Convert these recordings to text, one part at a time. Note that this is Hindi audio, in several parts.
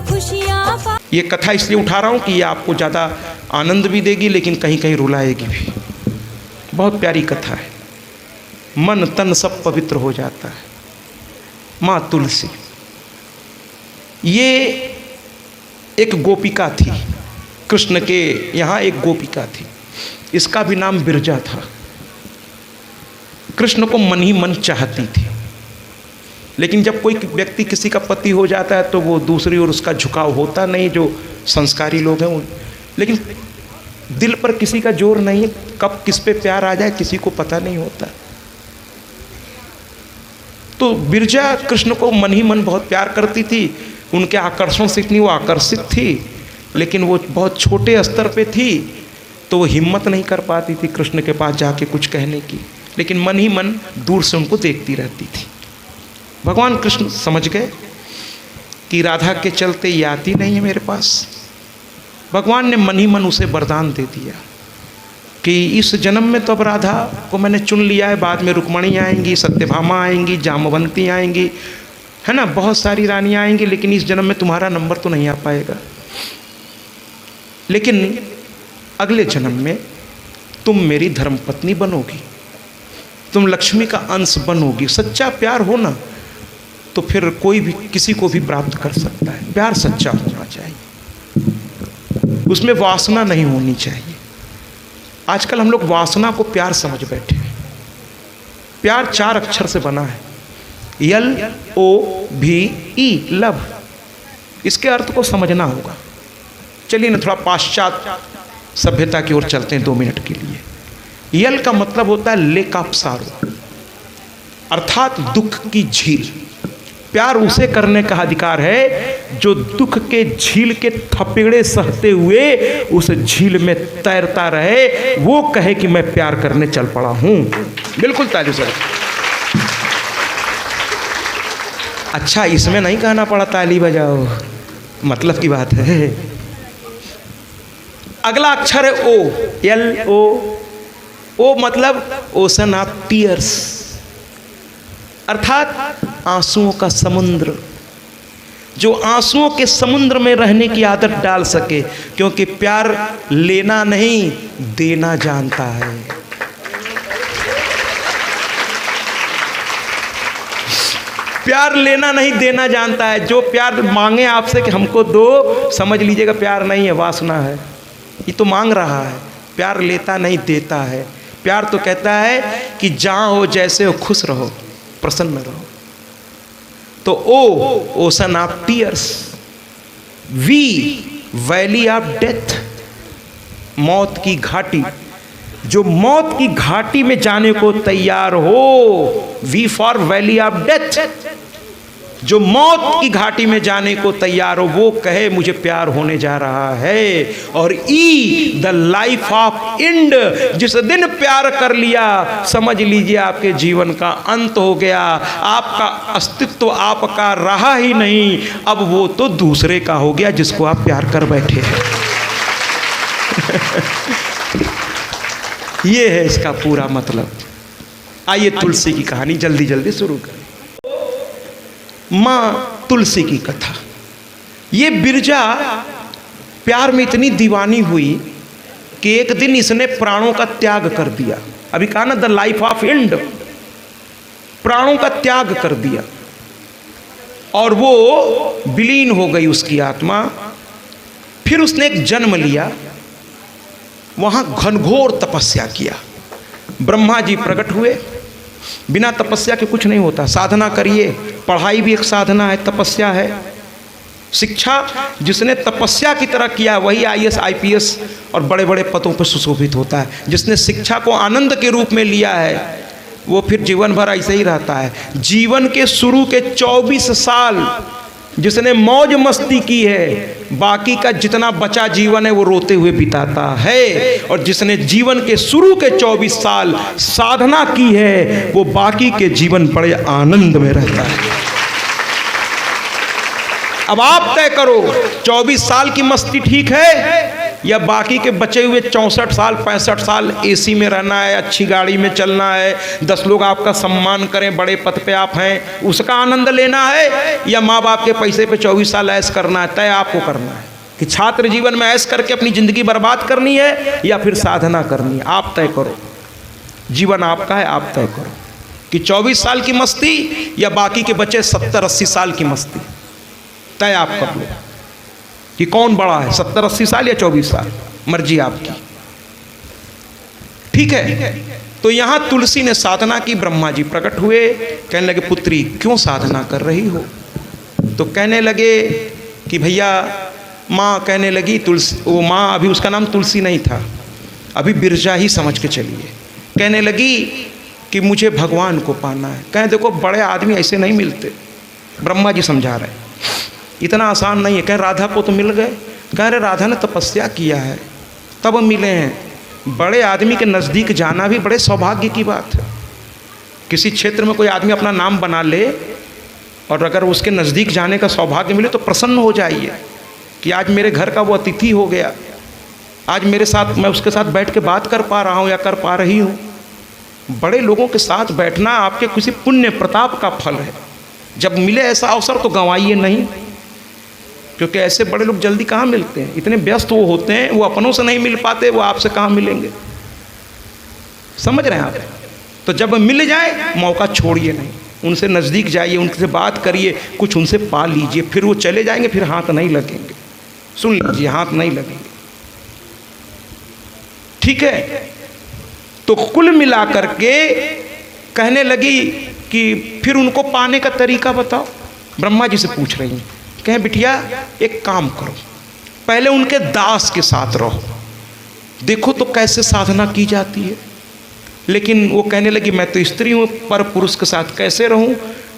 खुशियाँ। ये कथा इसलिए उठा रहा हूँ कि ये आपको ज़्यादा आनंद भी देगी लेकिन कहीं कहीं रुलाएगी भी। बहुत प्यारी कथा है, मन तन सब पवित्र हो जाता है। माँ तुलसी, ये एक गोपिका थी, कृष्ण के यहाँ एक गोपिका थी, इसका भी नाम बिरजा था। कृष्ण को मन ही मन चाहती थी, लेकिन जब कोई व्यक्ति किसी का पति हो जाता है तो वो दूसरी ओर उसका झुकाव होता नहीं, जो संस्कारी लोग हैं वो। लेकिन दिल पर किसी का जोर नहीं, कब किस पे प्यार आ जाए किसी को पता नहीं होता। तो बिरजा कृष्ण को मन ही मन बहुत प्यार करती थी, उनके आकर्षण से इतनी वो आकर्षित थी, लेकिन वो बहुत छोटे स्तर पे थी तो वो हिम्मत नहीं कर पाती थी कृष्ण के पास जाके कुछ कहने की, लेकिन मन ही मन दूर से उनको देखती रहती थी। भगवान कृष्ण समझ गए कि राधा के चलते ये आती नहीं है मेरे पास। भगवान ने मन ही मन उसे वरदान दे दिया कि इस जन्म में तो अब राधा को मैंने चुन लिया है, बाद में रुक्मणी आएंगी, सत्यभामा आएंगी, जामवंती आएंगी, है ना, बहुत सारी रानियाँ आएंगी, लेकिन इस जन्म में तुम्हारा नंबर तो नहीं आ पाएगा। लेकिन अगले जन्म में तुम मेरी धर्मपत्नी बनोगी, तुम लक्ष्मी का अंश बनोगी। सच्चा प्यार हो ना तो फिर कोई भी किसी को भी प्राप्त कर सकता है। प्यार सच्चा होना चाहिए, उसमें वासना नहीं होनी चाहिए। आजकल हम लोग वासना को प्यार समझ बैठे हैं। प्यार 4 अक्षर से बना है, LOVE, लव। इसके अर्थ को समझना होगा। चलिए ना थोड़ा पाश्चात्य सभ्यता की ओर चलते हैं 2 मिनट के लिए। यल का मतलब होता है लेक ऑफ सारो, अर्थात दुख की झील। प्यार उसे करने का अधिकार है जो दुख के झील के थपेड़े सहते हुए उस झील में तैरता रहे, वो कहे कि मैं प्यार करने चल पड़ा हूं। बिल्कुल ताली सर। अच्छा, इसमें नहीं कहना पड़ा ताली बजाओ, मतलब की बात है। अगला अक्षर है ओ, LO। ओ मतलब ओशन ऑफ टीयर्स, अर्थात आंसुओं का समुद्र। जो आंसुओं के समुद्र में रहने की आदत डाल सके, क्योंकि प्यार लेना नहीं देना जानता है। प्यार लेना नहीं देना जानता है। जो प्यार मांगे आपसे कि हमको दो, समझ लीजिएगा प्यार नहीं है, वासना है। ये तो मांग रहा है, प्यार लेता नहीं देता है। प्यार तो कहता है कि जहाँ हो जैसे हो खुश रहो, प्रसन्न रहो। तो ओ ओशन ऑफ टीयर्स, वी वैली ऑफ डेथ, मौत की घाटी। जो मौत की घाटी में जाने को तैयार हो, V for valley of death. जो मौत की घाटी में जाने को तैयार हो वो कहे मुझे प्यार होने जा रहा है। और ई द लाइफ ऑफ एंड, जिस दिन प्यार कर लिया समझ लीजिए आपके जीवन का अंत हो गया। आपका अस्तित्व आपका रहा ही नहीं, अब वो तो दूसरे का हो गया जिसको आप प्यार कर बैठे हैं। ये है इसका पूरा मतलब। आइए तुलसी की कहानी जल्दी जल्दी शुरू करें। माँ तुलसी की कथा। ये बिरजा प्यार में इतनी दीवानी हुई कि एक दिन इसने प्राणों का त्याग कर दिया। अभी कहा ना द लाइफ ऑफ एंड, प्राणों का त्याग कर दिया और वो विलीन हो गई उसकी आत्मा। फिर उसने एक जन्म लिया, वहां घनघोर तपस्या किया। ब्रह्मा जी प्रकट हुए। बिना तपस्या के कुछ नहीं होता। साधना करिए, पढ़ाई भी एक साधना है, तपस्या है। शिक्षा जिसने तपस्या की तरह किया वही IAS IPS और बड़े बड़े पदों पर सुशोभित होता है। जिसने शिक्षा को आनंद के रूप में लिया है वो फिर जीवन भर ऐसे ही रहता है। जीवन के शुरू के 24 साल जिसने मौज मस्ती की है, बाकी का जितना बचा जीवन है वो रोते हुए बिताता है। और जिसने जीवन के शुरू के 24 साल साधना की है वो बाकी के जीवन बड़े आनंद में रहता है। अब आप तय करो 24 साल की मस्ती ठीक है या बाकी के बचे हुए 64 साल 65 साल एसी में रहना है, अच्छी गाड़ी में चलना है, 10 लोग आपका सम्मान करें, बड़े पद पे आप हैं, उसका आनंद लेना है, या माँ बाप के पैसे पे 24 साल ऐश करना है? तय आपको करना है कि छात्र जीवन में ऐश करके अपनी ज़िंदगी बर्बाद करनी है या फिर साधना करनी है। आप तय करो, जीवन आपका है, आप तय करो कि 24 साल की मस्ती या बाकी के बचे 70-80 साल की मस्ती। तय आप कर लो कि कौन बड़ा है, 70-80 साल या 24 साल, मर्जी आपकी। ठीक है, तो यहां तुलसी ने साधना की, ब्रह्मा जी प्रकट हुए, कहने लगे पुत्री क्यों साधना कर रही हो? तो कहने लगे कि भैया, माँ कहने लगी, तुलसी, वो माँ अभी उसका नाम तुलसी नहीं था, अभी बिरजा ही समझ के चलिए, कहने लगी कि मुझे भगवान को पाना है। कहें देखो बड़े आदमी ऐसे नहीं मिलते, ब्रह्मा जी समझा रहे, इतना आसान नहीं है। कहें राधा को तो मिल गए, कह रहे राधा ने तपस्या किया है तब मिले हैं। बड़े आदमी के नज़दीक जाना भी बड़े सौभाग्य की बात है। किसी क्षेत्र में कोई आदमी अपना नाम बना ले और अगर उसके नज़दीक जाने का सौभाग्य मिले तो प्रसन्न हो जाइए कि आज मेरे घर का वो अतिथि हो गया, आज मेरे साथ, मैं उसके साथ बैठ के बात कर पा रहा हूँ या कर पा रही हूँ। बड़े लोगों के साथ बैठना आपके किसी पुण्य प्रताप का फल है। जब मिले ऐसा अवसर तो गंवाइए नहीं, क्योंकि ऐसे बड़े लोग जल्दी कहाँ मिलते हैं, इतने व्यस्त वो होते हैं, वो अपनों से नहीं मिल पाते, वो आपसे कहाँ मिलेंगे। समझ रहे हैं आप? तो जब मिल जाए मौका छोड़िए नहीं, उनसे नज़दीक जाइए, उनसे बात करिए, कुछ उनसे पा लीजिए, फिर वो चले जाएंगे, फिर हाथ नहीं लगेंगे। सुन लीजिए, हाथ नहीं लगेंगे। ठीक है, तो कुल मिलाकर के कहने लगी कि फिर उनको पाने का तरीका बताओ। ब्रह्मा जी से पूछ रही हैं, कहें बिटिया एक काम करो, पहले उनके दास के साथ रहो, देखो तो कैसे साधना की जाती है। लेकिन वो कहने लगी मैं तो स्त्री हूँ, पर पुरुष के साथ कैसे रहूँ?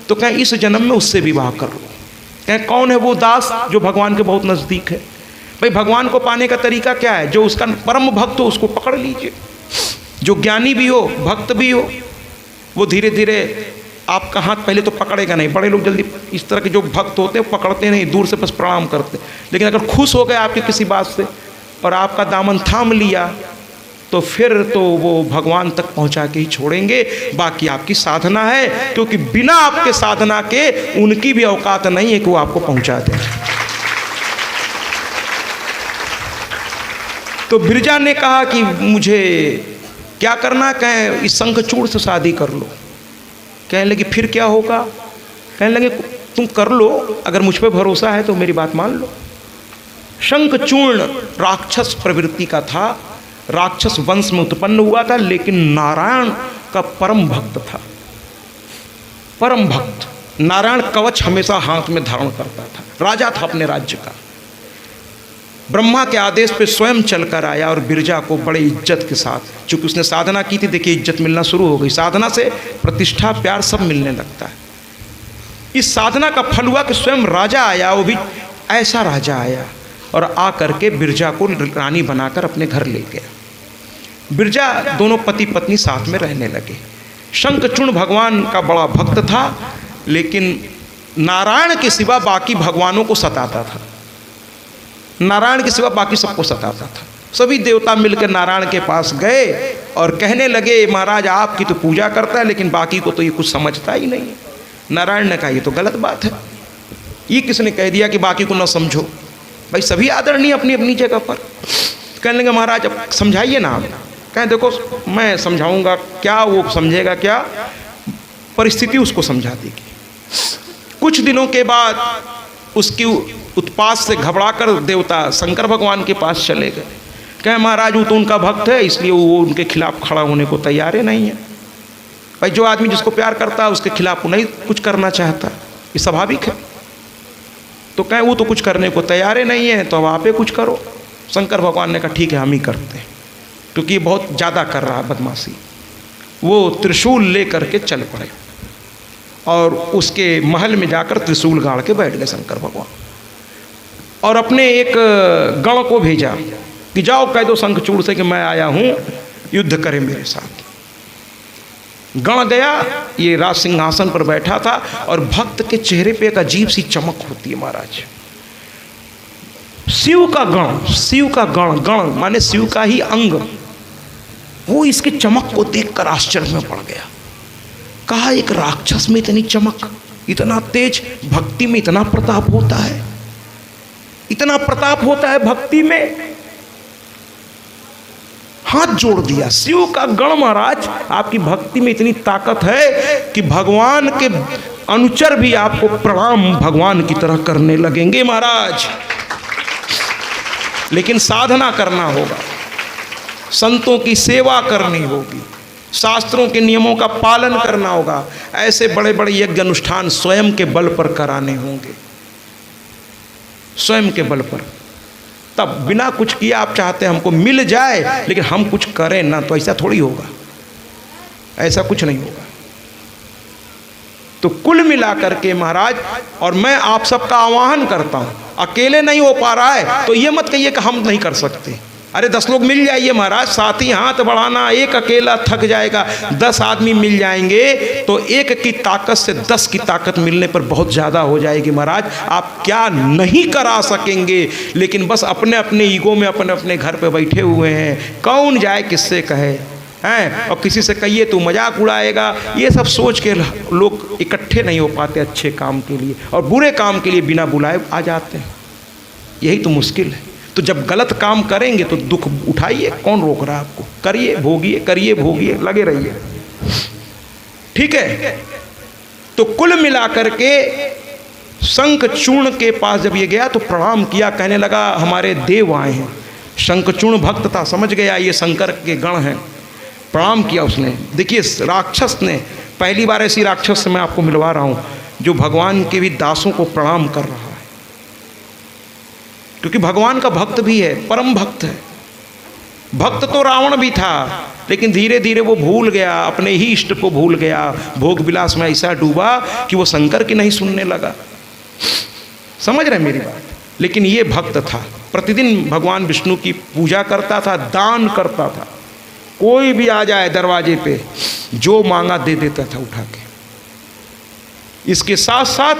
तो कहें इस जन्म में उससे विवाह कर लो। कहें कौन है वो दास जो भगवान के बहुत नज़दीक है? भाई भगवान को पाने का तरीका क्या है? जो उसका परम भक्त हो उसको पकड़ लीजिए, जो ज्ञानी भी हो, भक्त भी हो, वो धीरे धीरे आपका हाथ पहले तो पकड़ेगा नहीं। बड़े लोग जल्दी, इस तरह के जो भक्त होते हैं पकड़ते नहीं, दूर से बस प्रणाम करते। लेकिन अगर खुश हो गए आपके किसी बात से और आपका दामन थाम लिया तो फिर तो वो भगवान तक पहुंचा के ही छोड़ेंगे। बाकी आपकी साधना है, क्योंकि बिना आपके साधना के उनकी भी औकात नहीं है कि वो आपको पहुंचा दें। तो बिरजा ने कहा कि मुझे क्या करना? कहें इस शंखचूड़ से शादी कर लो। कहने लगी फिर क्या होगा? कहने लगे तुम कर लो, अगर मुझ पर भरोसा है तो मेरी बात मान लो। शंखचूर्ण राक्षस प्रवृत्ति का था, राक्षस वंश में उत्पन्न हुआ था, लेकिन नारायण का परम भक्त था। परम भक्त नारायण कवच हमेशा हाथ में धारण करता था, राजा था अपने राज्य का। ब्रह्मा के आदेश पे स्वयं चलकर आया और बिरजा को बड़े इज्जत के साथ, चूँकि उसने साधना की थी, देखिए इज्जत मिलना शुरू हो गई। साधना से प्रतिष्ठा प्यार सब मिलने लगता है। इस साधना का फल हुआ कि स्वयं राजा आया, वो भी ऐसा राजा आया और आ करके बिरजा को रानी बनाकर अपने घर ले गया। बिरजा दोनों पति पत्नी साथ में रहने लगे। शंखचूर्ण भगवान का बड़ा भक्त था, लेकिन नारायण के सिवा बाकी भगवानों को सताता था। नारायण के सिवा बाकी सबको सताता था। सभी देवता मिलकर नारायण के पास गए और कहने लगे महाराज आपकी तो पूजा करता है, लेकिन बाकी को तो ये कुछ समझता ही नहीं है। नारायण ने कहा ये तो गलत बात है, ये किसने कह दिया कि बाकी को न समझो? भाई सभी आदरणीय अपनी अपनी जगह पर। कहने लगे महाराज अब समझाइए ना आप। कहें देखो मैं समझाऊंगा क्या, वो समझेगा क्या? परिस्थिति उसको समझा देगी। कुछ दिनों के बाद उसकी उत्पात से घबराकर देवता शंकर भगवान के पास चले गए। कहें महाराज वो तो उनका भक्त है, इसलिए वो उनके खिलाफ खड़ा होने को तैयार ही नहीं है। भाई जो आदमी जिसको प्यार करता है उसके खिलाफ वो नहीं कुछ करना चाहता, ये स्वाभाविक है। तो कहें वो तो कुछ करने को तैयार ही नहीं है, तो अब आप ही कुछ करो। शंकर भगवान ने कहा ठीक है हम ही करते हैं, क्योंकि ये बहुत ज़्यादा कर रहा है बदमाशी। वो त्रिशूल ले करके चल पड़े और उसके महल में जाकर त्रिशूल गाड़ के बैठ गए शंकर भगवान। और अपने एक गण को भेजा कि जाओ कह दो शंखचूड़ से कि मैं आया हूँ, युद्ध करे मेरे साथ। गण गया, ये राज सिंहासन पर बैठा था और भक्त के चेहरे पे एक अजीब सी चमक होती है महाराज। शिव का गण, शिव का गण, गण माने शिव का ही अंग, वो इसके चमक को देखकर आश्चर्य में पड़ गया। कहा एक राक्षस में इतनी चमक, इतना तेज, भक्ति में इतना प्रताप होता है, इतना प्रताप होता है भक्ति में। हाथ जोड़ दिया, शिव का गण महाराज आपकी भक्ति में इतनी ताकत है कि भगवान के अनुचर भी आपको प्रणाम भगवान की तरह करने लगेंगे महाराज। लेकिन साधना करना होगा, संतों की सेवा करनी होगी, शास्त्रों के नियमों का पालन करना होगा। ऐसे बड़े बड़े यज्ञ अनुष्ठान स्वयं के बल पर कराने होंगे, स्वयं के बल पर। तब बिना कुछ किए आप चाहते हैं हमको मिल जाए लेकिन हम कुछ करें ना, तो ऐसा थोड़ी होगा, ऐसा कुछ नहीं होगा। तो कुल मिलाकर के महाराज, और मैं आप सबका आह्वान करता हूं, अकेले नहीं हो पा रहा है तो ये मत कहिए कि हम नहीं कर सकते। अरे 10 लोग मिल जाइए महाराज, साथ ही हाथ बढ़ाना, एक अकेला थक जाएगा, 10 आदमी मिल जाएंगे तो एक की ताकत से 10 की ताकत मिलने पर बहुत ज़्यादा हो जाएगी महाराज। आप क्या नहीं करा सकेंगे, लेकिन बस अपने अपने ईगो में अपने अपने घर पे बैठे हुए हैं। कौन जाए किससे कहे हैं, और किसी से कहिए तो मजाक उड़ाएगा, ये सब सोच के लोग इकट्ठे नहीं हो पाते अच्छे काम के लिए, और बुरे काम के लिए बिना बुलाए आ जाते हैं। यही तो मुश्किल है। तो जब गलत काम करेंगे तो दुख उठाइए, कौन रोक रहा है आपको, करिए भोगिए, करिए भोगिए, लगे रहिए, ठीक है। तो कुल मिलाकर के शंखचूर्ण के पास जब ये गया तो प्रणाम किया, कहने लगा हमारे देव आए हैं। शंखचूर्ण भक्त था, समझ गया ये शंकर के गण हैं, प्रणाम किया उसने। देखिए राक्षस ने, पहली बार ऐसी राक्षस से मैं आपको मिलवा रहा हूँ जो भगवान के भी दासों को प्रणाम कर रहा है, क्योंकि भगवान का भक्त भी है, परम भक्त है। भक्त तो रावण भी था, लेकिन धीरे धीरे वो भूल गया, अपने ही इष्ट को भूल गया, भोग विलास में ऐसा डूबा कि वो शंकर की नहीं सुनने लगा। समझ रहे मेरी बात। लेकिन ये भक्त था, प्रतिदिन भगवान विष्णु की पूजा करता था, दान करता था, कोई भी आ जाए दरवाजे पे जो मांगा दे देता था उठा के। इसके साथ साथ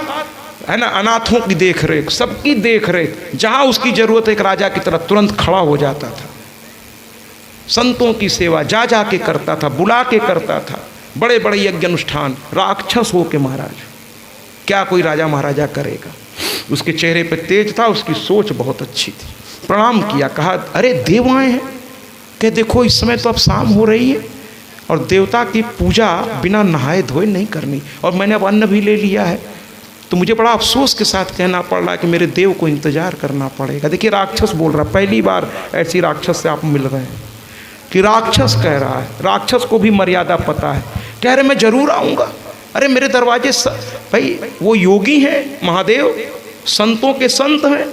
है ना, अनाथों की देख रेख, सबकी देख रेख, जहां उसकी जरूरत एक राजा की तरह तुरंत खड़ा हो जाता था। संतों की सेवा जा जा के करता था, बुला के करता था, बड़े बड़े यज्ञ अनुष्ठान। राक्षस हो के महाराज, क्या कोई राजा महाराजा करेगा। उसके चेहरे पे तेज था, उसकी सोच बहुत अच्छी थी। प्रणाम किया, कहा अरे देव आए हैं। कह देखो इस समय तो अब शाम हो रही है और देवता की पूजा बिना नहाए धोए नहीं करनी, और मैंने अब अन्न भी ले लिया है, तो मुझे बड़ा अफसोस के साथ कहना पड़ रहा है कि मेरे देव को इंतजार करना पड़ेगा। देखिए राक्षस बोल रहा, पहली बार ऐसी राक्षस से आप मिल रहे हैं कि राक्षस कह रहा है। राक्षस को भी मर्यादा पता है, कह रहे मैं जरूर आऊँगा। अरे मेरे दरवाजे भाई वो योगी हैं महादेव, संतों के संत हैं,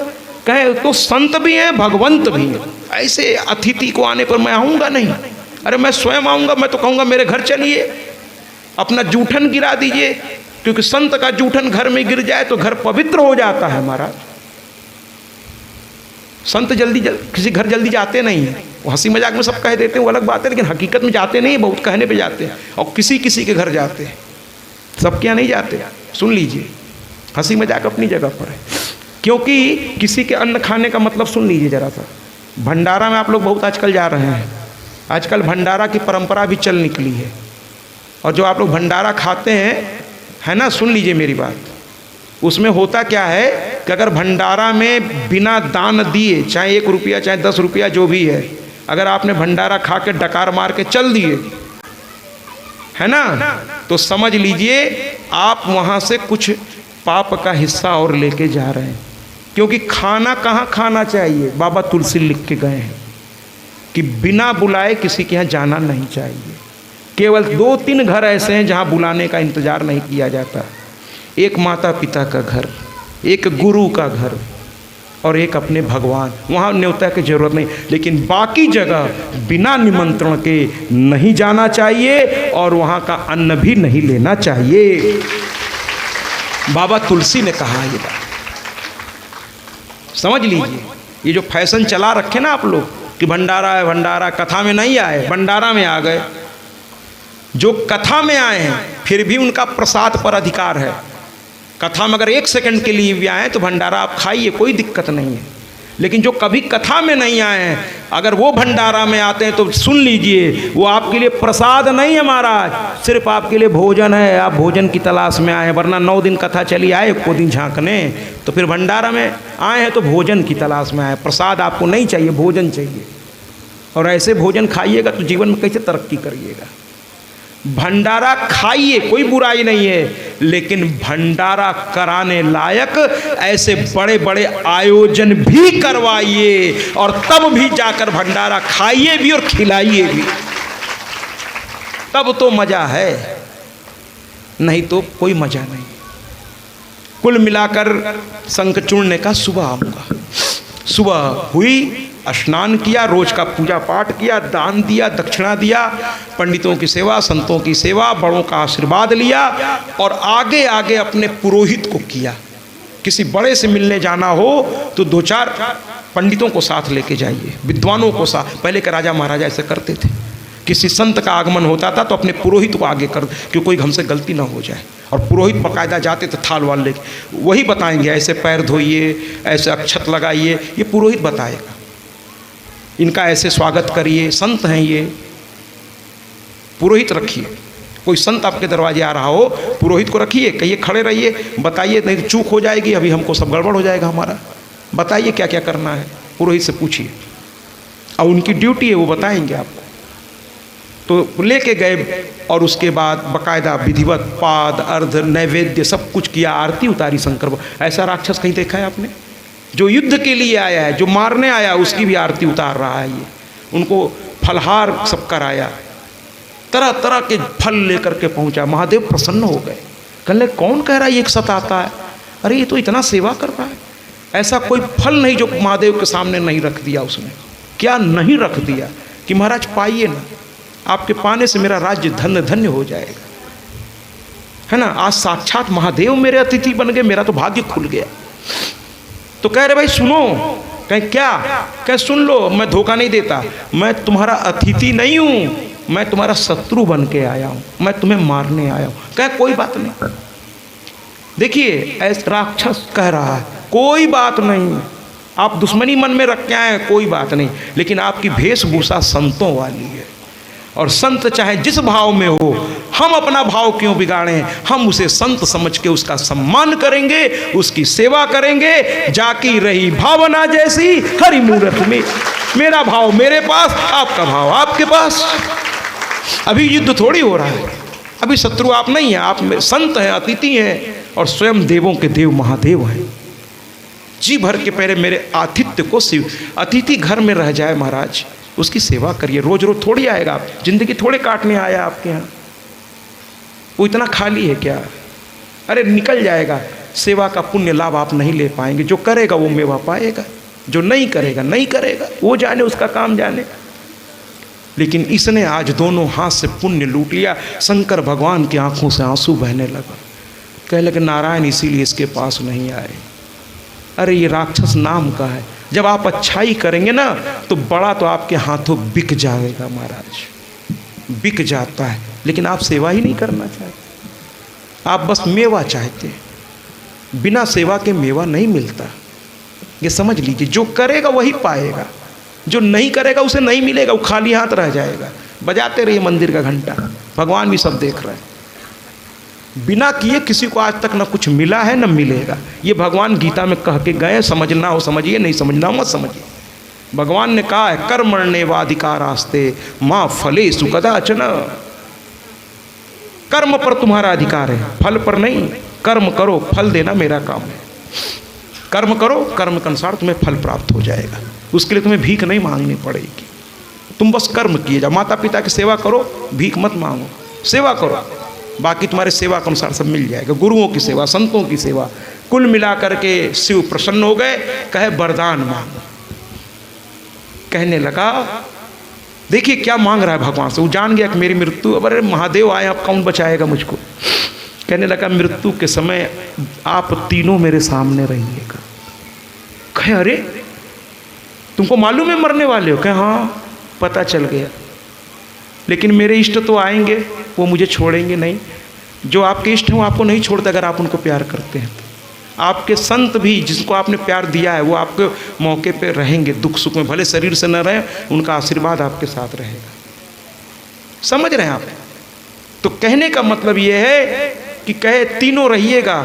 कहे तो संत भी हैं भगवंत भी हैं, ऐसे अतिथि को आने पर मैं आऊँगा नहीं। अरे मैं स्वयं आऊँगा, मैं तो कहूँगा मेरे घर चलिए, अपना जूठन गिरा दीजिए, क्योंकि संत का जूठन घर में गिर जाए तो घर पवित्र हो जाता है महाराज। संत जल्दी किसी घर जल्दी जाते नहीं हैं, वो हंसी मजाक में सब कह देते हैं, वो अलग बात है, लेकिन हकीकत में जाते नहीं, बहुत कहने पे जाते हैं, और किसी किसी के घर जाते हैं, सबके यहाँ नहीं जाते। सुन लीजिए, हंसी मजाक अपनी जगह पर है, क्योंकि किसी के अन्न खाने का मतलब सुन लीजिए जरा सा। भंडारा में आप लोग बहुत आजकल जा रहे हैं, आजकल भंडारा की परंपरा भी चल निकली है, और जो आप लोग भंडारा खाते हैं है ना, सुन लीजिए मेरी बात। उसमें होता क्या है कि अगर भंडारा में बिना दान दिए, चाहे 1 रुपया चाहे 10 रुपया जो भी है, अगर आपने भंडारा खा के डकार मार के चल दिए है ना, तो समझ लीजिए आप वहाँ से कुछ पाप का हिस्सा और लेके जा रहे हैं। क्योंकि खाना कहाँ खाना चाहिए, बाबा तुलसी लिख के गए हैं कि बिना बुलाए किसी के यहाँ जाना नहीं चाहिए। केवल 2-3 घर ऐसे हैं जहाँ बुलाने का इंतजार नहीं किया जाता, एक माता पिता का घर, एक गुरु का घर, और एक अपने भगवान, वहाँ न्योता की जरूरत नहीं। लेकिन बाकी जगह बिना निमंत्रण के नहीं जाना चाहिए और वहाँ का अन्न भी नहीं लेना चाहिए। बाबा तुलसी ने कहा ये बात, समझ लीजिए। ये जो फैशन चला रखे ना आप लोग कि भंडारा है, भंडारा, कथा में नहीं आए, भंडारा में आ गए। जो कथा में आए हैं फिर भी उनका प्रसाद पर अधिकार है। कथा में अगर 1 सेकंड के लिए भी आए तो भंडारा आप खाइए, कोई दिक्कत नहीं है। लेकिन जो कभी कथा में नहीं आए हैं, अगर वो भंडारा में आते हैं तो सुन लीजिए, वो आपके लिए प्रसाद नहीं है महाराज, सिर्फ आपके लिए भोजन है। आप भोजन की तलाश में आए हैं, वरना 9 दिन कथा चली आए को दिन झांकने, तो फिर भंडारा में आए हैं तो भोजन की तलाश में आए। प्रसाद आपको नहीं चाहिए, भोजन चाहिए। और ऐसे भोजन खाइएगा तो जीवन में कैसे तरक्की करिएगा। भंडारा खाइए, कोई बुराई नहीं है, लेकिन भंडारा कराने लायक ऐसे बड़े बड़े आयोजन भी करवाइए, और तब भी जाकर भंडारा खाइए भी और खिलाइए भी, तब तो मजा है, नहीं तो कोई मजा नहीं। कुल मिलाकर शंखचूर्ण का सुबह आऊंगा। सुबह हुई, स्नान किया, रोज का पूजा पाठ किया, दान दिया, दक्षिणा दिया, पंडितों की सेवा, संतों की सेवा, बड़ों का आशीर्वाद लिया, और आगे आगे अपने पुरोहित को किया। किसी बड़े से मिलने जाना हो तो 2-4 पंडितों को साथ लेके जाइए, विद्वानों को साथ। पहले के राजा महाराजा ऐसे करते थे। किसी संत का आगमन होता था तो अपने पुरोहित को आगे कर, कि कोई हमसे गलती ना हो जाए। और पुरोहित बाकायदा जाते थे थाल वाल लेके, वही बताएंगे ऐसे पैर धोइए, ऐसे अक्षत लगाइए, ये पुरोहित बताएगा। इनका ऐसे स्वागत करिए, संत हैं ये, पुरोहित रखिए। कोई संत आपके दरवाजे आ रहा हो, पुरोहित को रखिए, कहिए खड़े रहिए, बताइए, नहीं तो चूक हो जाएगी, अभी हमको सब गड़बड़ हो जाएगा हमारा, बताइए क्या क्या करना है, पुरोहित से पूछिए। और उनकी ड्यूटी है, वो बताएंगे आपको। तो लेके गए, और उसके बाद बाकायदा विधिवत पाद अर्ध नैवेद्य सब कुछ किया, आरती उतारी शंकर। ऐसा राक्षस कहीं देखा है आपने? जो युद्ध के लिए आया है, जो मारने आया, उसकी भी आरती उतार रहा है ये। उनको फलहार सब कराया, तरह तरह के फल लेकर के पहुंचा। महादेव प्रसन्न हो गए, कहने कौन कह रहा है ये एक सत आता है, अरे ये तो इतना सेवा कर रहा है। ऐसा कोई फल नहीं जो महादेव के सामने नहीं रख दिया उसने। क्या नहीं रख दिया कि महाराज पाइए ना, आपके पाने से मेरा राज्य धन्य धन्य हो जाएगा, है ना। आज साक्षात महादेव मेरे अतिथि बन गए, मेरा तो भाग्य खुल गया। तो कह रहे भाई सुनो, कहें क्या, कह सुन लो, मैं धोखा नहीं देता, मैं तुम्हारा अतिथि नहीं हूं, मैं तुम्हारा शत्रु बन के आया हूं, मैं तुम्हें मारने आया हूं। कह कोई बात नहीं। देखिए ऐसा राक्षस कह रहा है, कोई बात नहीं, आप दुश्मनी मन में रख के आए, कोई बात नहीं, लेकिन आपकी वेशभूषा संतों वाली है, और संत चाहे जिस भाव में हो, हम अपना भाव क्यों बिगाड़ें, हम उसे संत समझ के उसका सम्मान करेंगे, उसकी सेवा करेंगे। जाकी रही भावना जैसी हरि मूरत में, मेरा भाव मेरे पास, आपका भाव आपके पास। अभी युद्ध थोड़ी हो रहा है, अभी शत्रु आप नहीं हैं, आप संत हैं, अतिथि हैं, और स्वयं देवों के देव महादेव हैं। जी भर के पहले मेरे आतिथ्य को शिव, अतिथि घर में रह जाए महाराज, उसकी सेवा करिए। रोज रोज थोड़ी आएगा, आप जिंदगी थोड़े काटने आया आपके यहाँ, वो इतना खाली है क्या? अरे निकल जाएगा। सेवा का पुण्य लाभ आप नहीं ले पाएंगे। जो करेगा वो मेवा पाएगा, जो नहीं करेगा नहीं करेगा, वो जाने, उसका काम जाने। लेकिन इसने आज दोनों हाथ से पुण्य लूट लिया। शंकर भगवान की आंखों से आंसू बहने लगा, कह लगे नारायण इसीलिए इसके पास नहीं आए। अरे ये राक्षस नाम का है, जब आप अच्छाई करेंगे ना तो बड़ा तो आपके हाथों बिक जाएगा महाराज, बिक जाता है। लेकिन आप सेवा ही नहीं करना चाहते, आप बस मेवा चाहते हैं। बिना सेवा के मेवा नहीं मिलता, ये समझ लीजिए। जो करेगा वही पाएगा, जो नहीं करेगा उसे नहीं मिलेगा, वो खाली हाथ रह जाएगा। बजाते रहिए मंदिर का घंटा, भगवान भी सब देख रहे हैं। बिना किए किसी को आज तक ना कुछ मिला है ना मिलेगा, ये भगवान गीता में कह के गए। समझना हो समझिए, नहीं समझना हो मत समझिए। भगवान ने कहा है कर्मण्येवाधिकारास्ते मां फलेषु कदाचन, कर्म पर तुम्हारा अधिकार है, फल पर नहीं। कर्म करो, फल देना मेरा काम है। कर्म करो, कर्म के अनुसार तुम्हें फल प्राप्त हो जाएगा, उसके लिए तुम्हें भीख नहीं मांगनी पड़ेगी। तुम बस कर्म किए जाओ, माता पिता की सेवा करो, भीख मत मांगो, सेवा करो, बाकी तुम्हारे सेवा के अनुसार सब मिल जाएगा। गुरुओं की सेवा, संतों की सेवा, कुल मिला करके शिव प्रसन्न हो गए। कहे वरदान मांगो। कहने लगा देखिए क्या मांग रहा है भगवान से, वो जान गया कि मेरी मृत्यु, अरे महादेव आए, अब कौन बचाएगा मुझको। कहने लगा मृत्यु के समय आप तीनों मेरे सामने रहिएगा। कहे अरे तुमको मालूम है मरने वाले हो? कहे हाँ पता चल गया, लेकिन मेरे इष्ट तो आएंगे, वो मुझे छोड़ेंगे नहीं। जो आपके इष्ट हैं वो आपको नहीं छोड़ते अगर आप उनको प्यार करते हैं। आपके संत भी जिसको आपने प्यार दिया है वो आपके मौके पे रहेंगे, दुख सुख में, भले शरीर से न रहे, उनका आशीर्वाद आपके साथ रहेगा। समझ रहे हैं आप? तो कहने का मतलब ये है कि कहे तीनों रहिएगा,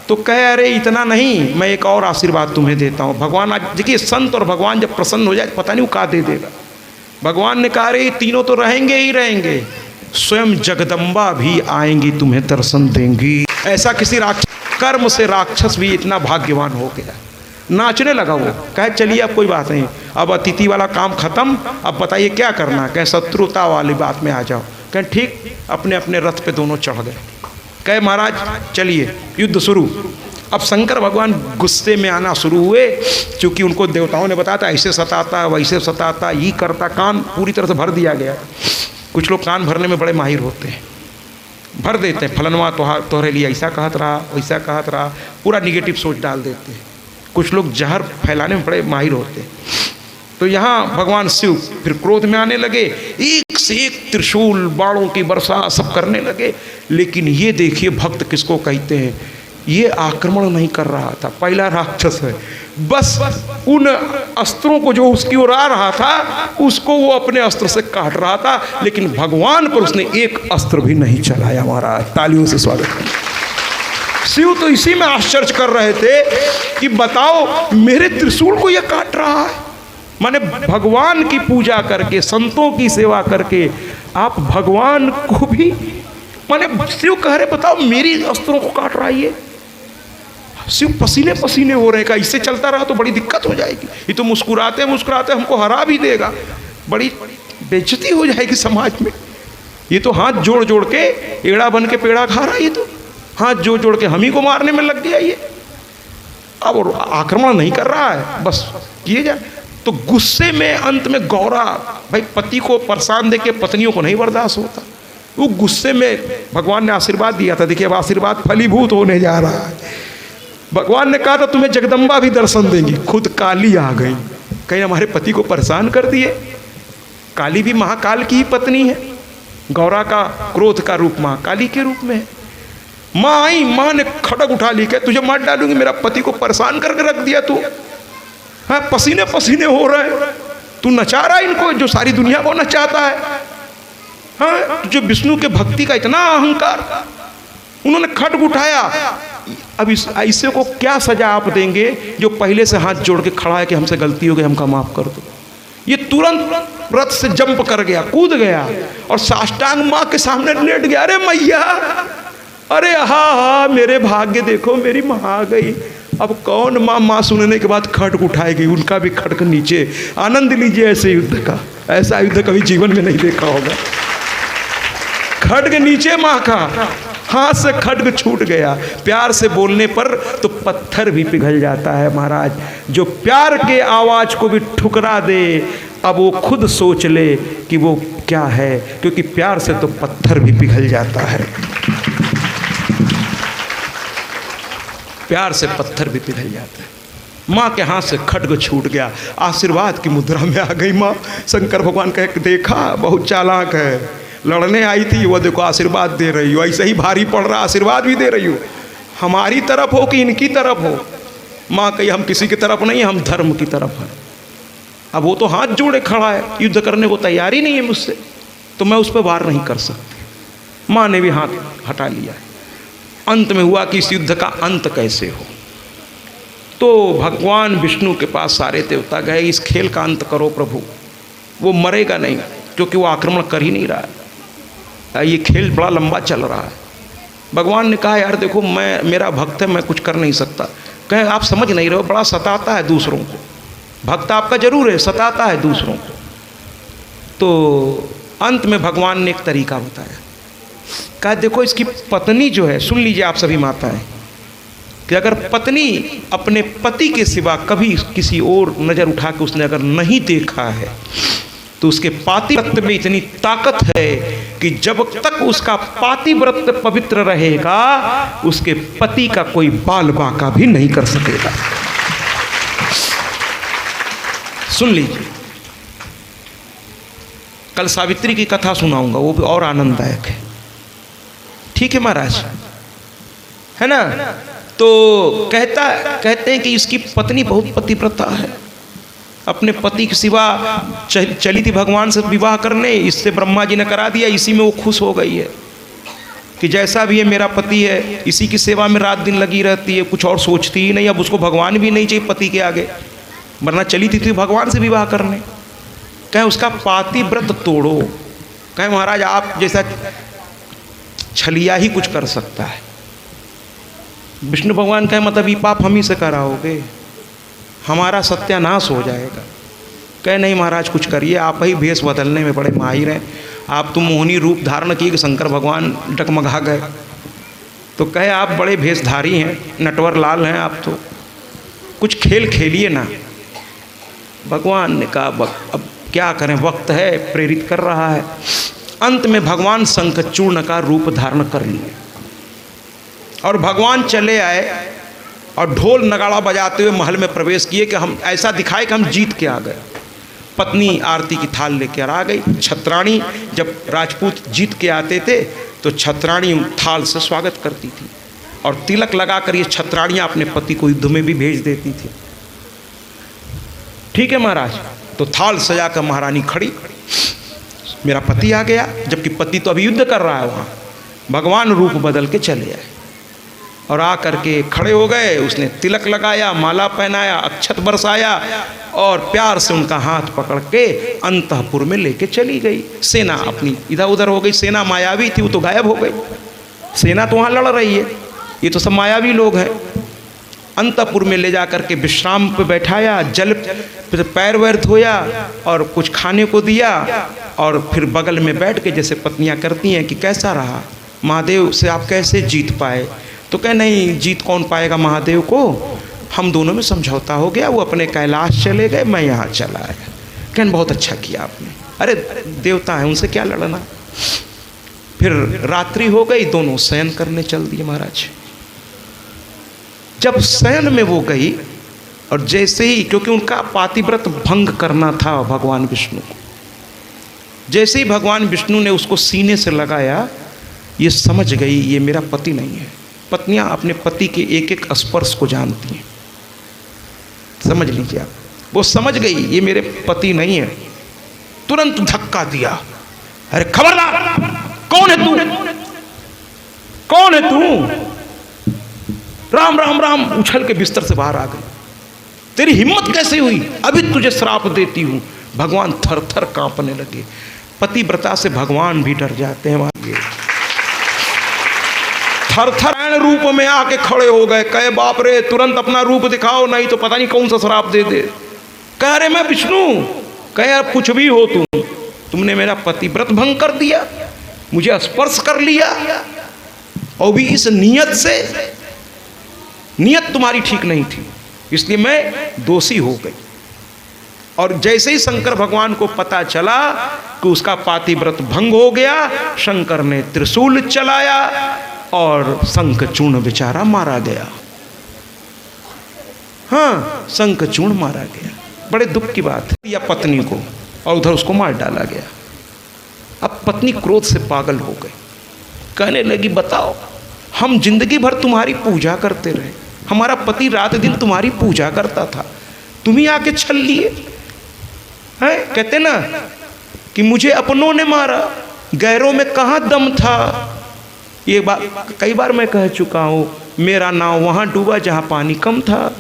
तो कहे अरे इतना नहीं, मैं एक और आशीर्वाद तुम्हें देता हूँ। भगवान आज देखिए, संत और भगवान जब प्रसन्न हो जाए पता नहीं वो क्या दे देगा। भगवान ने कहा अरे तीनों तो रहेंगे ही रहेंगे, स्वयं जगदम्बा भी आएंगी तुम्हें दर्शन देंगी। ऐसा किसी कर्म से राक्षस भी इतना भाग्यवान हो गया, नाचने लगा वो। कहे चलिए अब कोई बात नहीं, अब अतिथि वाला काम खत्म, अब बताइए क्या करना। कहे शत्रुता वाली बात में आ जाओ। कहे ठीक, अपने अपने रथ पे दोनों चढ़ गए। कहे महाराज चलिए युद्ध शुरू। अब शंकर भगवान गुस्से में आना शुरू हुए, क्योंकि उनको देवताओं ने बताया था ऐसे सताता वैसे सताता, ये करता, कान पूरी तरह से भर दिया गया। कुछ लोग कान भरने में बड़े माहिर होते हैं, भर देते हैं, फलनवा तोहरे लिए ऐसा कहत रहा वैसा कहत रहा, पूरा निगेटिव सोच डाल देते हैं। कुछ लोग जहर फैलाने में बड़े माहिर होते हैं। तो यहाँ भगवान शिव फिर क्रोध में आने लगे, एक से एक त्रिशूल बाणों की वर्षा सब करने लगे। लेकिन ये देखिए भक्त किसको कहते हैं, ये आक्रमण नहीं कर रहा था, पहला राक्षस है, बस उन अस्त्रों को जो उसकी ओर आ रहा था उसको वो अपने अस्त्र से काट रहा था, लेकिन भगवान पर उसने एक अस्त्र भी नहीं चलाया। महाराज तालियों से स्वागत है। शिव तो इसी में आश्चर्य कर रहे थे कि बताओ मेरे त्रिशूल को ये काट रहा है। माने भगवान की पूजा करके, संतों की सेवा करके आप भगवान को भी, माने शिव कह रहे बताओ मेरी अस्त्रों को काट रहा है ये। शिव पसीने पसीने हो रहे हैं, इससे चलता रहा तो बड़ी दिक्कत हो जाएगी, ये तो मुस्कुराते मुस्कुराते हमको हरा भी देगा, बड़ी बेइज्जती हो जाएगी समाज में। ये तो हाथ जोड़ जोड़ के एड़ा बन के पेड़ा खा रहा है, ये तो हाथ जोड़ जोड़ के हम ही को मारने में लग गया ये। अब आक्रमण नहीं कर रहा है, बस किए जाए। तो गुस्से में अंत में गौरा, भाई पति को परेशान देके पत्नियों को नहीं बर्दाश्त होता, वो गुस्से में भगवान ने आशीर्वाद दिया था। देखिए अब आशीर्वाद फलीभूत होने जा रहा है। भगवान ने कहा था तुम्हें जगदम्बा भी दर्शन देंगी, खुद काली आ गई, कहीं हमारे पति को परेशान कर दिए। काली भी महाकाल की ही पत्नी है, गौरा का क्रोध का रूप महाकाली के रूप में है। माँ आई, माँ ने खड़ग उठा ली, के तुझे मार डालूंगी, मेरा पति को परेशान करके रख दिया तू, हाँ पसीने पसीने हो रहे, तू नचा रहा है इनको जो सारी दुनिया को नचाता है। हाँ तुझे विष्णु के भक्ति का इतना अहंकार। उन्होंने खड्ग उठाया। अब इस ऐसे को क्या सजा आप देंगे जो पहले से हाथ जोड़ के खड़ा है कि हमसे गलती हो गई, हमका माफ कर दो। ये तुरंत रथ से जंप कर गया, कूद गया और साष्टांग माँ के सामने लेट गया। अरे मैया, अरे हा मेरे भाग्य देखो, मेरी माँ आ गई। अब कौन माँ सुनने के बाद खड्ग उठाएगी, उनका भी खड्ग नीचे। आनंद लीजिए ऐसे युद्ध का, ऐसा युद्ध कभी जीवन में नहीं देखा होगा। खड्ग नीचे माँ का, हाथ से खड्ग छूट गया। प्यार से बोलने पर तो पत्थर भी पिघल जाता है महाराज। जो प्यार के आवाज को भी ठुकरा दे, अब वो खुद सोच ले कि वो क्या है, क्योंकि प्यार से तो पत्थर भी पिघल जाता है। प्यार से पत्थर भी पिघल जाता है। माँ के हाथ से खड्ग छूट गया, आशीर्वाद की मुद्रा में आ गई माँ। शंकर भगवान कहे देखा बहुत चालाक है, लड़ने आई थी वो देखो आशीर्वाद दे रही हो, ऐसे ही भारी पड़ रहा आशीर्वाद भी दे रही हो, हमारी तरफ हो कि इनकी तरफ हो। माँ कही हम किसी की तरफ नहीं, हम धर्म की तरफ हैं। अब वो तो हाथ जोड़े खड़ा है, युद्ध करने को तैयार ही नहीं है मुझसे, तो मैं उस पर वार नहीं कर सकती। माँ ने भी हाथ हटा लिया। अंत में हुआ कि इस युद्ध का अंत कैसे हो। तो भगवान विष्णु के पास सारे देवता गए, इस खेल का अंत करो प्रभु, वो मरेगा नहीं क्योंकि वो आक्रमण कर ही नहीं रहा है, ये खेल बड़ा लंबा चल रहा है। भगवान ने कहा यार देखो मैं, मेरा भक्त है, मैं कुछ कर नहीं सकता। कहे आप समझ नहीं रहे हो, बड़ा सताता है दूसरों को। भक्त आपका जरूर है, सताता है दूसरों को। तो अंत में भगवान ने एक तरीका बताया, कहा देखो इसकी पत्नी जो है, सुन लीजिए आप सभी माताएं, कि अगर पत्नी अपने पति के सिवा कभी किसी और नज़र उठा के उसने अगर नहीं देखा है, तो उसके पातिव्रत में इतनी ताकत है कि जब तक उसका पातिव्रत पवित्र रहेगा, उसके पति का कोई बाल बांका भी नहीं कर सकेगा। सुन लीजिए, कल सावित्री की कथा सुनाऊंगा, वो भी और आनंददायक है। ठीक है महाराज, है ना? तो कहते हैं कि इसकी पत्नी बहुत पतिव्रता है, अपने पति के सिवा चली थी भगवान से विवाह करने, इससे ब्रह्मा जी ने करा दिया, इसी में वो खुश हो गई है कि जैसा भी है मेरा पति है, इसी की सेवा में रात दिन लगी रहती है, कुछ और सोचती ही नहीं। अब उसको भगवान भी नहीं चाहिए पति के आगे, वरना चली थी भगवान से विवाह करने। कहें उसका पातिव्रत तोड़ो, कहें महाराज आप जैसा छलिया ही कुछ कर सकता है। विष्णु भगवान कहें मतलब ये पाप हम ही से कराओगे, हमारा सत्यानाश हो जाएगा। कहे नहीं महाराज कुछ करिए, आप ही भेष बदलने में बड़े माहिर हैं, आप तो मोहिनी रूप धारण किए कि शंकर भगवान डगमगा गए। तो कहे आप बड़े भेषधारी हैं, नटवर लाल हैं आप, तो कुछ खेल खेलिए ना। भगवान ने कहा अब क्या करें, वक्त है, प्रेरित कर रहा है। अंत में भगवान शंखचूर्ण का रूप धारण कर लिए और भगवान चले आए और ढोल नगाड़ा बजाते हुए महल में प्रवेश किए कि हम ऐसा दिखाए कि हम जीत के आ गए। पत्नी आरती की थाल लेकर आ गई। छत्राणी, जब राजपूत जीत के आते थे तो छत्राणी थाल से स्वागत करती थी और तिलक लगाकर ये छत्राणियाँ अपने पति को युद्ध में भी भेज देती थी। ठीक है महाराज, तो थाल सजाकर महारानी खड़ी, मेरा पति आ गया, जबकि पति तो अभी युद्ध कर रहा है वहाँ। भगवान रूप बदल के चले आए और आ करके खड़े हो गए। उसने तिलक लगाया, माला पहनाया, अक्षत बरसाया और प्यार से उनका हाथ पकड़ के अंतःपुर में लेके चली गई। सेना अपनी इधर उधर हो गई, सेना मायावी थी, वो तो गायब हो गई। सेना तो वहाँ लड़ रही है, ये तो सब मायावी लोग हैं। अंतःपुर में ले जा करके विश्राम पे बैठाया, जल पैर वैर धोया और कुछ खाने को दिया और फिर बगल में बैठ के जैसे पत्नियां करती हैं कि कैसा रहा, महादेव से आप कैसे जीत पाए। तो कहे नहीं जीत कौन पाएगा महादेव को, हम दोनों में समझौता हो गया, वो अपने कैलाश चले गए, मैं यहाँ चला आया। कहने बहुत अच्छा किया आपने, अरे देवता है उनसे क्या लड़ना। फिर रात्रि हो गई, दोनों शयन करने चल दिए महाराज। जब शयन में वो गई और जैसे ही, क्योंकि उनका पातिव्रत भंग करना था भगवान विष्णु को, जैसे ही भगवान विष्णु ने उसको सीने से लगाया, ये समझ गई ये मेरा पति नहीं है। पत्नियां अपने पति के एक एक स्पर्श को जानती हैं, समझ लीजिए आप, वो समझ गई ये मेरे पति नहीं है। तुरंत धक्का दिया, अरे खबरदार, कौन है तू, कौन है तू। राम राम राम उछल के बिस्तर से बाहर आ गई। तेरी हिम्मत कैसे हुई, अभी तुझे श्राप देती हूं। भगवान थर थर कांपने लगे। पतिव्रता से भगवान भी डर जाते हैं। थर थर रूप में आके खड़े हो गए, कहे बाप रे तुरंत अपना रूप दिखाओ, नहीं तो पता नहीं कौन सा श्राप दे दे। कह रहे मैं विष्णु। कहे अब कुछ भी हो तुमने मेरा पतिव्रत भंग कर दिया, मुझे स्पर्श कर लिया और भी इस नियत से, नियत तुम्हारी ठीक नहीं थी, इसलिए मैं दोषी हो गई। और जैसे ही शंकर भगवान को पता चला कि उसका पातिव्रत भंग हो गया, शंकर ने त्रिशूल चलाया और शंखचूर्ण बेचारा मारा गया। हाँ, शंखचूर्ण मारा गया। बड़े दुख की बात है, या पत्नी को, और उधर उसको मार डाला गया। अब पत्नी क्रोध से पागल हो गई, कहने लगी बताओ, हम जिंदगी भर तुम्हारी पूजा करते रहे, हमारा पति रात दिन तुम्हारी पूजा करता था, तुम ही आके छल लिए हैं। कहते ना कि मुझे अपनों ने मारा, गैरों में कहाँ दम था। ये बात कई बार मैं कह चुका हूँ, मेरा नाव वहाँ डूबा जहाँ पानी कम था।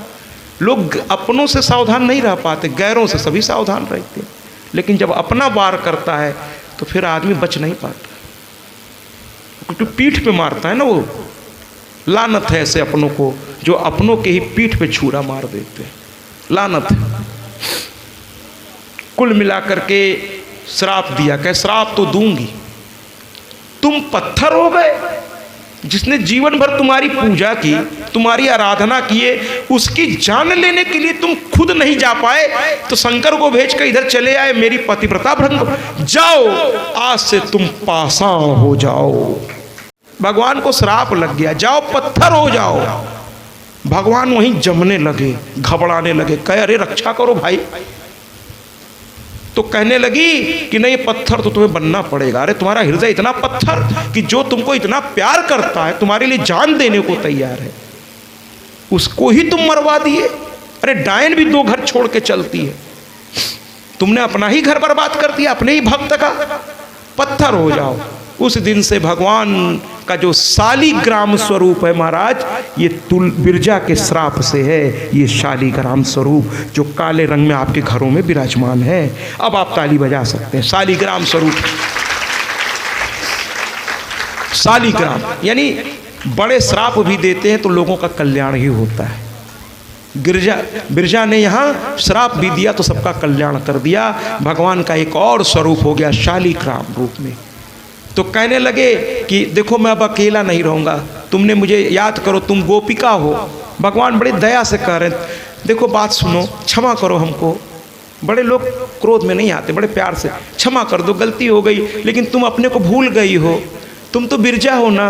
लोग अपनों से सावधान नहीं रह पाते, गैरों से सभी सावधान रहते, लेकिन जब अपना वार करता है तो फिर आदमी बच नहीं पाता, क्योंकि पीठ पे मारता है ना वो। लानत है ऐसे अपनों को जो अपनों के ही पीठ पे छुरा मार देते हैं, लानत है। कुल मिलाकर के श्राप दिया, कह श्राप तो दूंगी, तुम पत्थर हो गए। जिसने जीवन भर तुम्हारी पूजा की, तुम्हारी आराधना किए, उसकी जान लेने के लिए तुम खुद नहीं जा पाए तो शंकर को भेज कर इधर चले आए, मेरी पतिव्रता भंग। जाओ, आज से तुम पाषाण हो जाओ। भगवान को श्राप लग गया, जाओ पत्थर हो जाओ। भगवान वहीं जमने लगे, घबराने लगे, कहे अरे रक्षा करो भाई। तो कहने लगी कि नहीं पत्थर तो तुम्हें बनना पड़ेगा। अरे तुम्हारा हृदय इतना पत्थर कि जो तुमको इतना प्यार करता है, तुम्हारे लिए जान देने को तैयार है, उसको ही तुम मरवा दिए। अरे डायन भी 2 घर छोड़ के चलती है, तुमने अपना ही घर बर्बाद कर दिया, अपने ही भक्त का। पत्थर हो जाओ। उस दिन से भगवान का जो शालिग्राम स्वरूप है महाराज, ये बिरजा के श्राप से है ये शालिग्राम स्वरूप, जो काले रंग में आपके घरों में विराजमान है। अब आप ताली बजा सकते हैं। शालिग्राम स्वरूप, शालिग्राम यानी बड़े श्राप भी देते हैं तो लोगों का कल्याण ही होता है। बिरजा ने यहाँ श्राप भी दिया तो सबका कल्याण कर दिया। भगवान का एक और स्वरूप हो गया शालिग्राम रूप में। तो कहने लगे कि देखो मैं अब अकेला नहीं रहूँगा, तुमने मुझे याद करो, तुम गोपिका हो। भगवान बड़ी दया से कह रहे हैं, देखो बात सुनो, क्षमा करो हमको। बड़े लोग क्रोध में नहीं आते, बड़े प्यार से क्षमा कर दो, गलती हो गई, लेकिन तुम अपने को भूल गई हो। तुम तो बिरजा हो ना,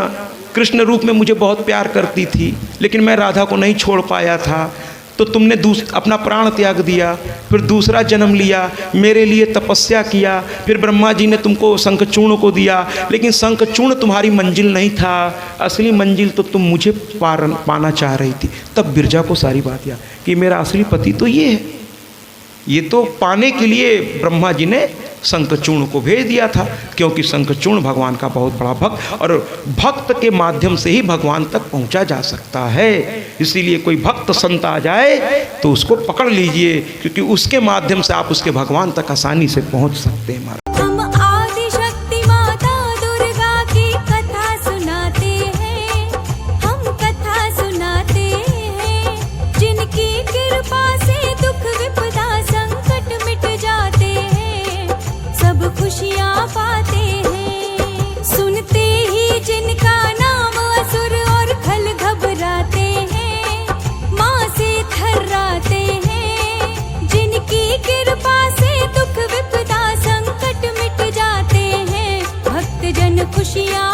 कृष्ण रूप में मुझे बहुत प्यार करती थी, लेकिन मैं राधा को नहीं छोड़ पाया था, तो तुमने अपना प्राण त्याग दिया, फिर दूसरा जन्म लिया, मेरे लिए तपस्या किया, फिर ब्रह्मा जी ने तुमको शंखचूर्ण को दिया, लेकिन शंखचूर्ण तुम्हारी मंजिल नहीं था, असली मंजिल तो तुम मुझे पाना चाह रही थी। तब बिरजा को सारी बात याद कि मेरा असली पति तो ये है, ये तो पाने के लिए ब्रह्मा जी ने शंखचूर्ण को भेज दिया था, क्योंकि शंखचूर्ण भगवान का बहुत बड़ा भक्त, और भक्त के माध्यम से ही भगवान तक पहुंचा जा सकता है। इसीलिए कोई भक्त संत आ जाए तो उसको पकड़ लीजिए, क्योंकि उसके माध्यम से आप उसके भगवान तक आसानी से पहुंच सकते हैं। खुशियाँ पाते हैं, सुनते ही जिनका नाम असुर और खल घबराते हैं, माँ से थर्राते हैं, जिनकी कृपा से दुख विपदा संकट मिट जाते हैं, भक्त जन खुशियाँ